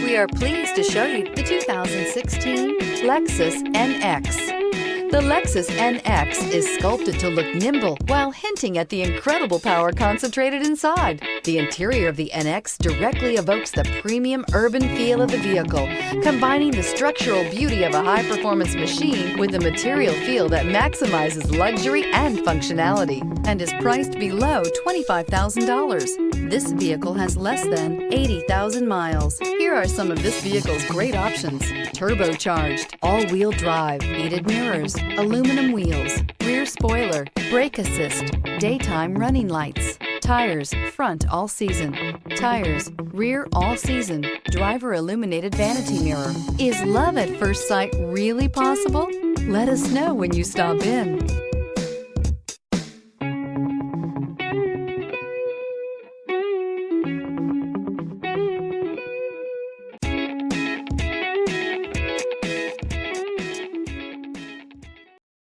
We are pleased to show you the 2016 Lexus NX. The Lexus NX is sculpted to look nimble while hinting at the incredible power concentrated inside. The interior of the NX directly evokes the premium urban feel of the vehicle, combining the structural beauty of a high-performance machine with the material feel that maximizes luxury and functionality, and is priced below $25,000. This vehicle has less than 80,000 miles. Here are some of this vehicle's great options: turbocharged, all-wheel drive, heated mirrors, aluminum wheels, rear spoiler, brake assist, daytime running lights, tires, front all season, tires, rear all season, driver illuminated vanity mirror. Is love at first sight really possible? Let us know when you stop in.